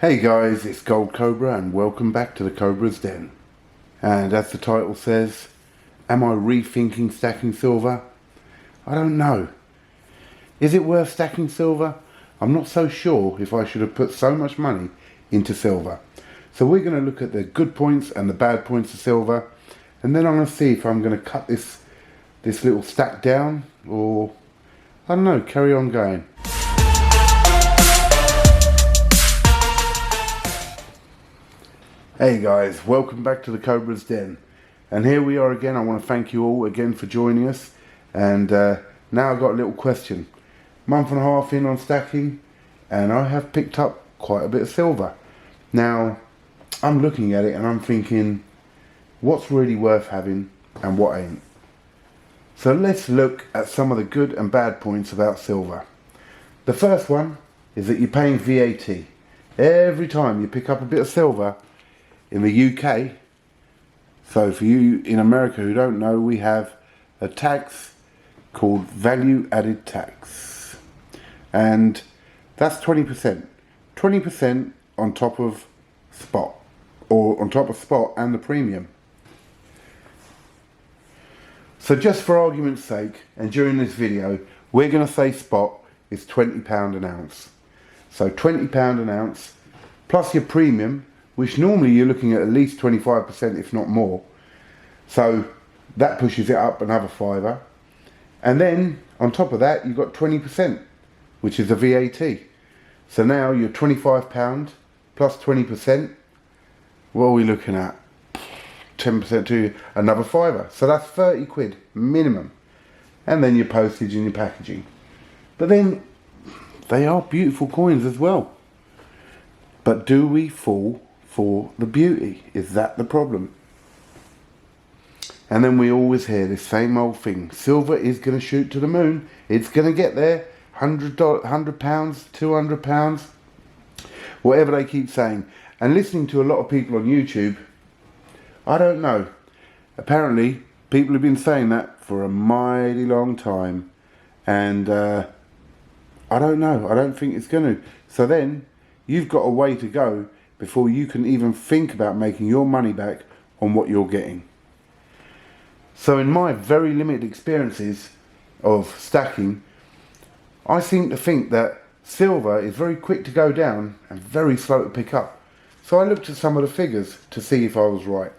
Hey guys, it's Gold Cobra and welcome back to the Cobra's Den. And as the title says, am I rethinking stacking silver? I don't know. Is it worth stacking silver? I'm not so sure if I should have put so much money into silver. So we're going to look at the good points and the bad points of silver, and then I'm going to see if I'm going to cut this little stack down, or I don't know, carry on going. Hey guys, welcome back to the Cobra's Den, and here we are again. I want to thank you all again for joining us, and now I've got a little question. Month and a half in on stacking, and I have picked up quite a bit of silver. Now I'm looking at it and I'm thinking, what's really worth having and what ain't? So let's look at some of the good and bad points about silver. The first one is that you're paying VAT every time you pick up a bit of silver. In the UK, so for you in America who don't know, we have a tax called value added tax, and that's 20%. 20% on top of spot, or on top of spot and the premium. So just for argument's sake, and during this video, we're going to say spot is £20 an ounce. So £20 an ounce plus your premium, which normally you're looking at least 25%, if not more. So that pushes it up another fiver. And then on top of that, you've got 20%, which is the VAT. So now you're £25 plus 20%. What are we looking at? 10% to another fiver. So that's 30 quid minimum. And then your postage and your packaging. But then they are beautiful coins as well. But do we fall for the beauty? Is that the problem? And then we always hear this same old thing. Silver is going to shoot to the moon. It's going to get there. £100, £200, whatever they keep saying. And listening to a lot of people on YouTube, I don't know. Apparently, people have been saying that for a mighty long time. And I don't know. I don't think it's going to. So then, you've got a way to go before you can even think about making your money back on what you're getting. So in my very limited experiences of stacking, I seem to think that silver is very quick to go down and very slow to pick up. So I looked at some of the figures to see if I was right.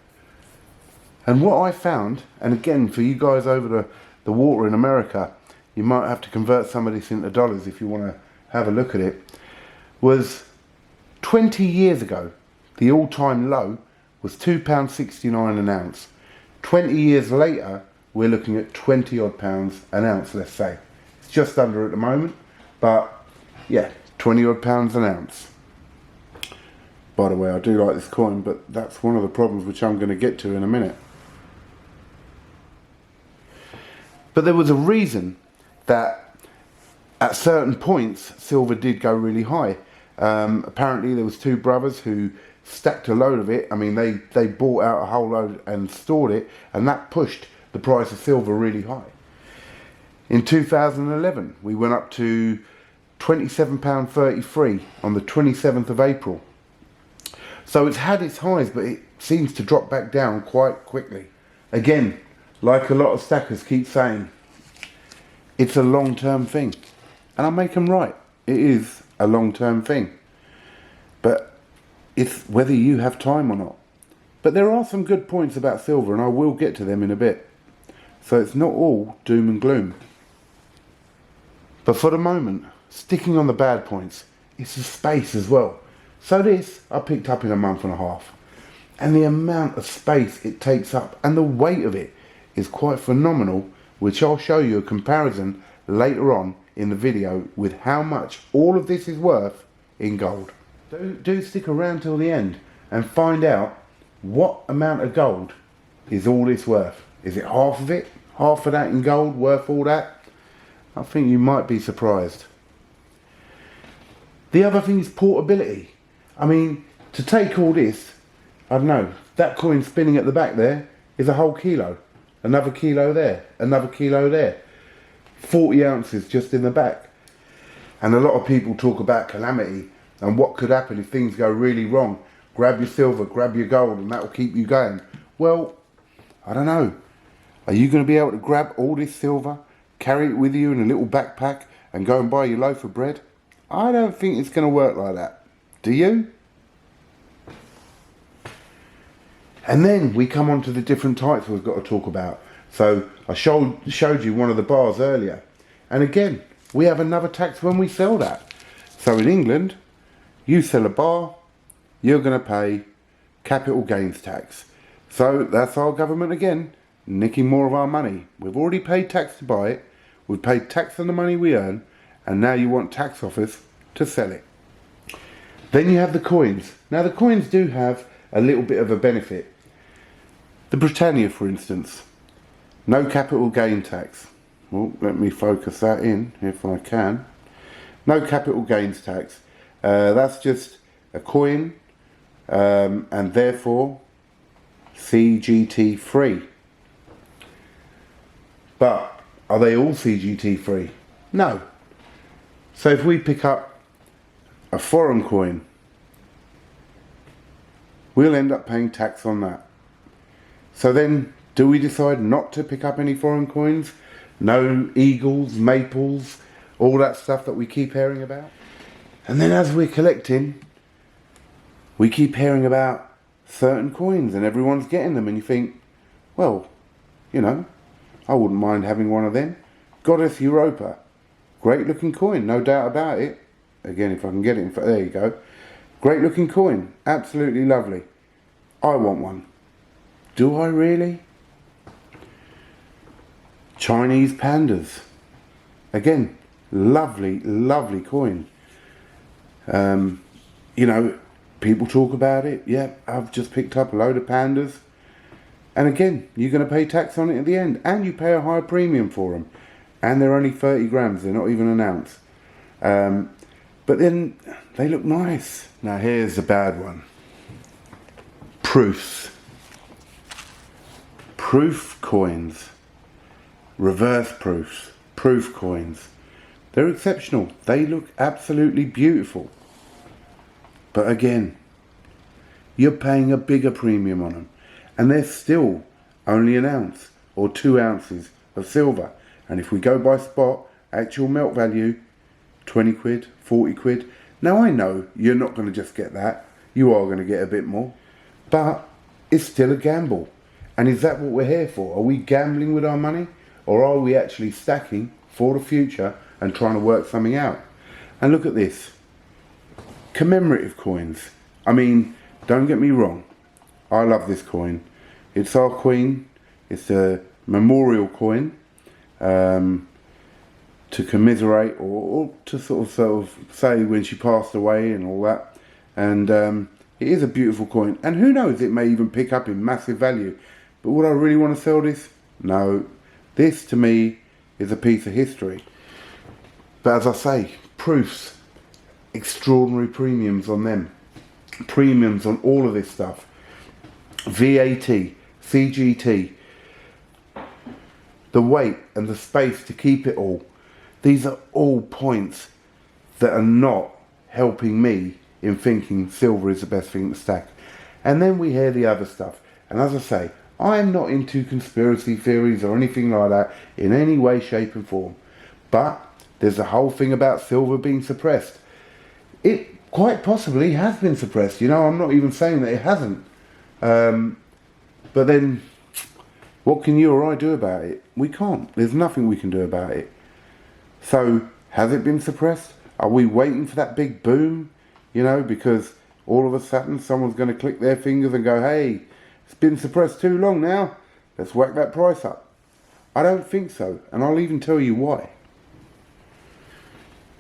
And what I found, and again for you guys over the water in America, you might have to convert some of this into dollars if you want to have a look at it, was 20 years ago, the all-time low was £2.69 an ounce. 20 years later, we're looking at 20 odd pounds an ounce, let's say. It's just under at the moment, but yeah, 20 odd pounds an ounce. By the way, I do like this coin, but that's one of the problems which I'm going to get to in a minute. But there was a reason that at certain points, silver did go really high. Apparently there was two brothers who stacked a load of it. I mean, they bought out a whole load and stored it, and that pushed the price of silver really high. In 2011, we went up to £27.33 on the 27th of April. So it's had its highs, but it seems to drop back down quite quickly. Again, like a lot of stackers keep saying, it's a long-term thing. And I make them right. It is a long-term thing, but it's whether you have time or not. But there are some good points about silver, and I will get to them in a bit. So it's not all doom and gloom. But for the moment, sticking on the bad points, it's the space as well. So this I picked up in a month and a half, and the amount of space it takes up and the weight of it is quite phenomenal, which I'll show you a comparison later on in the video with how much all of this is worth in gold. Do stick around till the end and find out what amount of gold is all this worth. Is it half of it? Half of that in gold worth all that? I think you might be surprised. The other thing is portability. I mean, to take all this, I don't know, that coin spinning at the back there is a whole kilo. Another kilo there, another kilo there. 40 ounces just in the back. And a lot of people talk about calamity and what could happen if things go really wrong. Grab your silver, grab your gold, and that will keep you going. Well, I don't know. Are you going to be able to grab all this silver, carry it with you in a little backpack, and go and buy your loaf of bread? I don't think it's going to work like that. Do you? And then we come on to the different types we've got to talk about. So I showed you one of the bars earlier. And again, we have another tax when we sell that. So in England, you sell a bar, you're going to pay capital gains tax. So that's our government again, nicking more of our money. We've already paid tax to buy it, we've paid tax on the money we earn, and now you want tax office to sell it. Then you have the coins. Now the coins do have a little bit of a benefit. The Britannia, for instance, no capital gain tax. Well, let me focus that in if I can. No capital gains tax. That's just a coin, and therefore CGT free. But are they all CGT free? No. So if we pick up a foreign coin, we'll end up paying tax on that. So then, do we decide not to pick up any foreign coins? No eagles, maples, all that stuff that we keep hearing about? And then as we're collecting, we keep hearing about certain coins and everyone's getting them, and you think, well, you know, I wouldn't mind having one of them. Goddess Europa, great looking coin, no doubt about it. Again, if I can get it in front, there you go. Great looking coin, absolutely lovely. I want one. Do I really? Chinese pandas. Again, lovely, lovely coin. You know, people talk about it. Yeah, I've just picked up a load of pandas. And again, you're going to pay tax on it at the end. And you pay a higher premium for them. And they're only 30 grams. They're not even an ounce. But then they look nice. Now here's the bad one. Proofs. Proof coins. Reverse proofs. Proof coins. They're exceptional. They look absolutely beautiful. But again, you're paying a bigger premium on them. And they're still only an ounce or 2 ounces of silver. And if we go by spot, actual melt value, 20 quid, 40 quid. Now I know you're not going to just get that. You are going to get a bit more. But it's still a gamble. And is that what we're here for? Are we gambling with our money? Or are we actually stacking for the future and trying to work something out? And look at this. Commemorative coins. I mean, don't get me wrong. I love this coin. It's our queen. It's a memorial coin. To commiserate or to sort of say when she passed away and all that. And it is a beautiful coin. And who knows, it may even pick up in massive value. But would I really want to sell this? No. This to me is a piece of history. But as I say, proofs. Extraordinary premiums on them. Premiums on all of this stuff. VAT, CGT. The weight and the space to keep it all. These are all points that are not helping me in thinking silver is the best thing to stack. And then we hear the other stuff. And as I say, I am not into conspiracy theories or anything like that in any way, shape and form. But there's a whole thing about silver being suppressed. It quite possibly has been suppressed. You know, I'm not even saying that it hasn't. But then, what can you or I do about it? We can't. There's nothing we can do about it. So, has it been suppressed? Are we waiting for that big boom? You know, because all of a sudden someone's going to click their fingers and go, hey, it's been suppressed too long now. Let's whack that price up. I don't think so. And I'll even tell you why.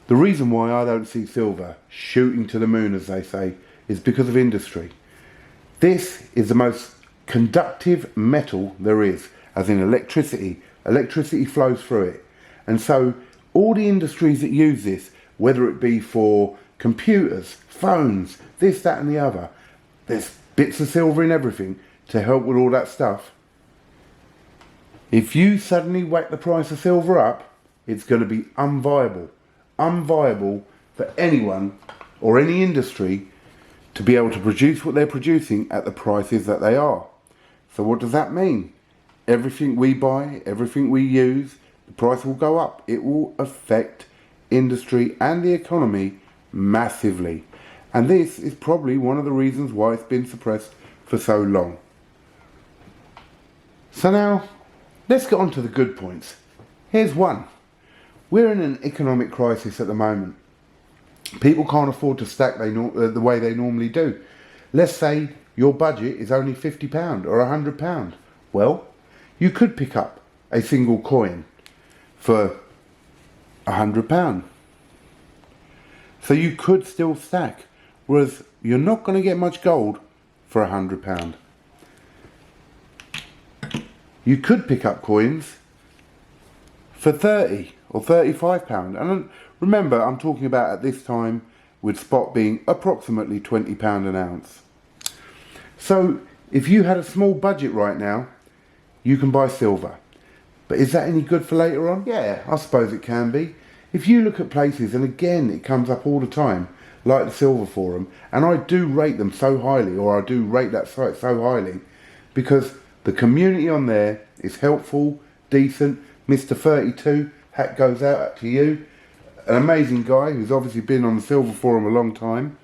The reason why I don't see silver shooting to the moon, as they say, is because of industry. This is the most conductive metal there is, as in electricity. Electricity flows through it. And so all the industries that use this, whether it be for computers, phones, this, that and the other, there's bits of silver in everything to help with all that stuff. If you suddenly whack the price of silver up, it's going to be unviable. Unviable for anyone or any industry to be able to produce what they're producing at the prices that they are. So what does that mean? Everything we buy, everything we use, the price will go up. It will affect industry and the economy massively. And this is probably one of the reasons why it's been suppressed for so long. So now, let's get on to the good points. Here's one. We're in an economic crisis at the moment. People can't afford to stack the way they normally do. Let's say your budget is only £50 or £100. Well, you could pick up a single coin for £100. So you could still stack, whereas you're not going to get much gold for £100. You could pick up coins for £30 or £35. And remember, I'm talking about at this time with spot being approximately £20 an ounce. So if you had a small budget right now, you can buy silver. But is that any good for later on? Yeah, I suppose it can be. If you look at places, and again it comes up all the time, like the Silver Forum, and I do rate them so highly, or I do rate that site so highly, because the community on there is helpful, decent. Mr. 32, hat goes out to you. An amazing guy who's obviously been on the Silver Forum a long time,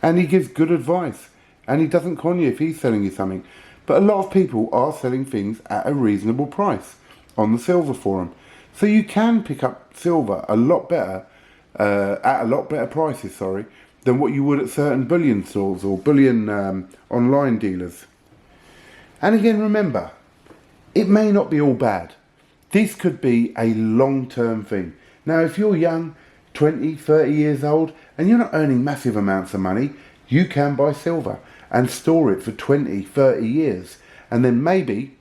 and he gives good advice, and he doesn't con you if he's selling you something. But a lot of people are selling things at a reasonable price on the Silver Forum. So you can pick up silver a lot better, at a lot better prices, than what you would at certain bullion stores or bullion online dealers. And again, remember, it may not be all bad. This could be a long-term thing. Now, if you're young, 20, 30 years old, and you're not earning massive amounts of money, you can buy silver and store it for 20, 30 years. And then maybe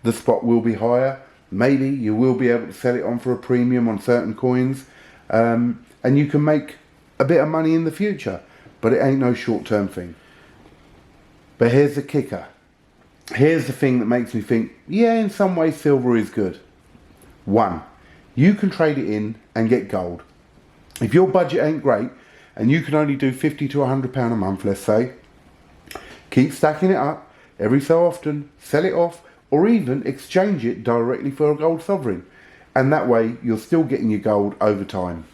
the spot will be higher. Maybe you will be able to sell it on for a premium on certain coins. And you can make a bit of money in the future. But it ain't no short-term thing. But here's the kicker. Here's the thing that makes me think, yeah, in some ways silver is good. One, you can trade it in and get gold. If your budget ain't great and you can only do £50 to £100 a month, let's say, keep stacking it up every so often, sell it off, or even exchange it directly for a gold sovereign. And that way you're still getting your gold over time.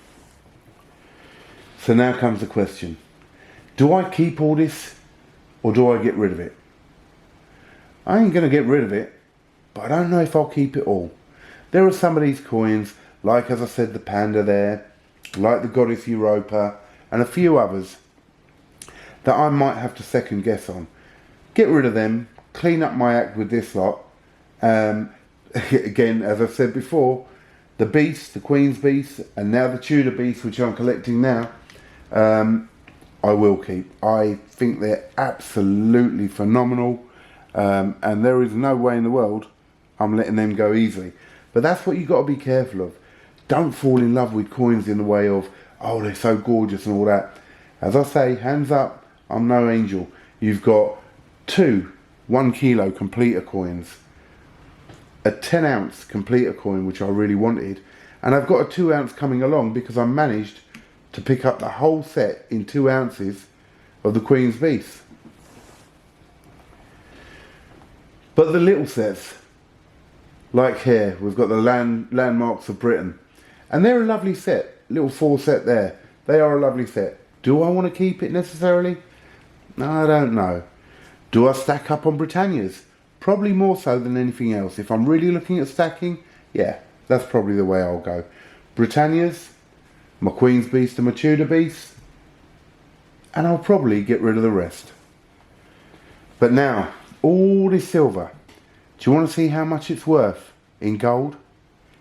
So now comes the question. Do I keep all this or do I get rid of it? I ain't going to get rid of it, but I don't know if I'll keep it all. There are some of these coins, like as I said, the Panda there, like the Goddess Europa, and a few others that I might have to second guess on. Get rid of them, clean up my act with this lot. Again, as I've said before, the Beast, the Queen's Beast, and now the Tudor Beast, which I'm collecting now, I will keep. I think they're absolutely phenomenal, and there is no way in the world I'm letting them go easily. But that's what you've got to be careful of. Don't fall in love with coins in the way of, oh, they're so gorgeous and all that. As I say, hands up, I'm no angel. You've got 2 1 kilo completer coins, a 10 ounce completer coin, which I really wanted, and I've got a 2 ounce coming along because I managed to pick up the whole set in 2 ounces of the Queen's Beast. But the little sets, like here, we've got the landmarks of Britain, and they're a lovely set, little 4 set there. They are a lovely set. Do I want to keep it necessarily? No, I don't know. Do I stack up on Britannias? Probably more so than anything else. If I'm really looking at stacking, yeah, that's probably the way I'll go. Britannias, my Queen's Beast and my Tudor Beast, and I'll probably get rid of the rest. But now, all this silver, do you want to see how much it's worth in gold?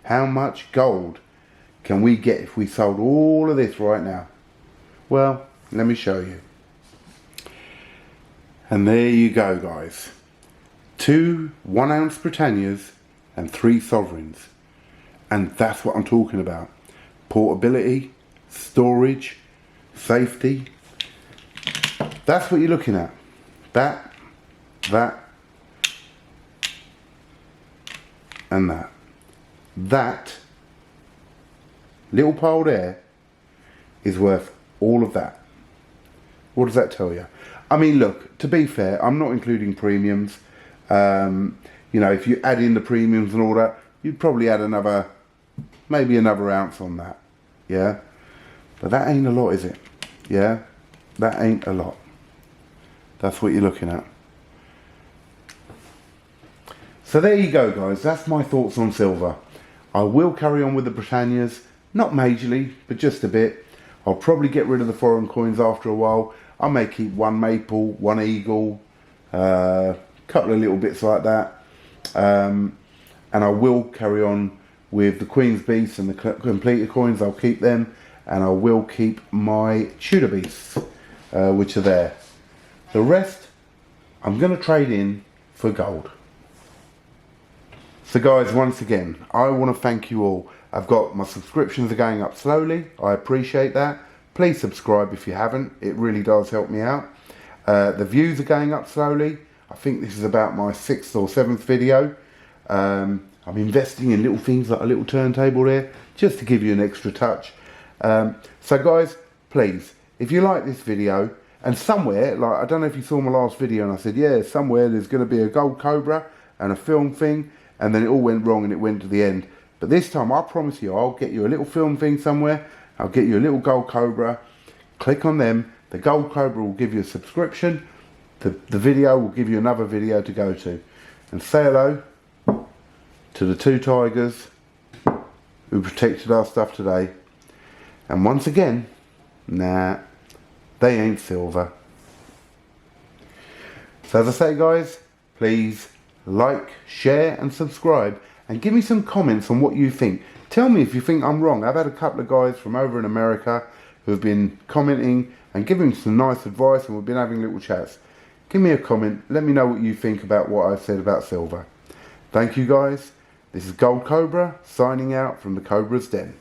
How much gold can we get if we sold all of this right now? Well, let me show you. And there you go, guys. 2 1 ounce Britannias and 3 sovereigns. And that's what I'm talking about. Portability, storage, safety. That's what you're looking at. That, and that. That little pile there is worth all of that. What does that tell you? I mean, look, to be fair, I'm not including premiums. You know, if you add in the premiums and all that, you'd probably add another, maybe another ounce on that. Yeah, but that ain't a lot, is it? Yeah, that ain't a lot. That's what you're looking at. So there you go, guys. That's my thoughts on silver. I will carry on with the Britannias, not majorly, but just a bit. I'll probably get rid of the foreign coins after a while. I may keep one maple, one eagle, a couple of little bits like that. And I will carry on with the Queen's Beasts and the completed coins. I'll keep them, and I will keep my Tudor Beasts, which are there. The rest, I'm going to trade in for gold. So guys, once again, I want to thank you all. I've got my subscriptions are going up slowly. I appreciate that. Please subscribe if you haven't. It really does help me out. The views are going up slowly. I think this is about my 6th or 7th video. I'm investing in little things like a little turntable there, just to give you an extra touch. So guys, please, if you like this video, and somewhere, like, I don't know if you saw my last video and I said, yeah, somewhere there's going to be a gold cobra and a film thing, and then it all went wrong and it went to the end. But this time, I promise you, I'll get you a little film thing somewhere. I'll get you a little gold cobra. Click on them. The gold cobra will give you a subscription. The video will give you another video to go to. And say hello to the 2 tigers who protected our stuff today. And once again, nah, they ain't silver. So as I say, guys, please like, share and subscribe, and give me some comments on what you think. Tell me if you think I'm wrong. I've had a couple of guys from over in America who have been commenting and giving some nice advice, and we've been having little chats. Give me a comment. Let me know what you think about what I said about silver. Thank you, guys. This is Gold Cobra signing out from the Cobra's Den.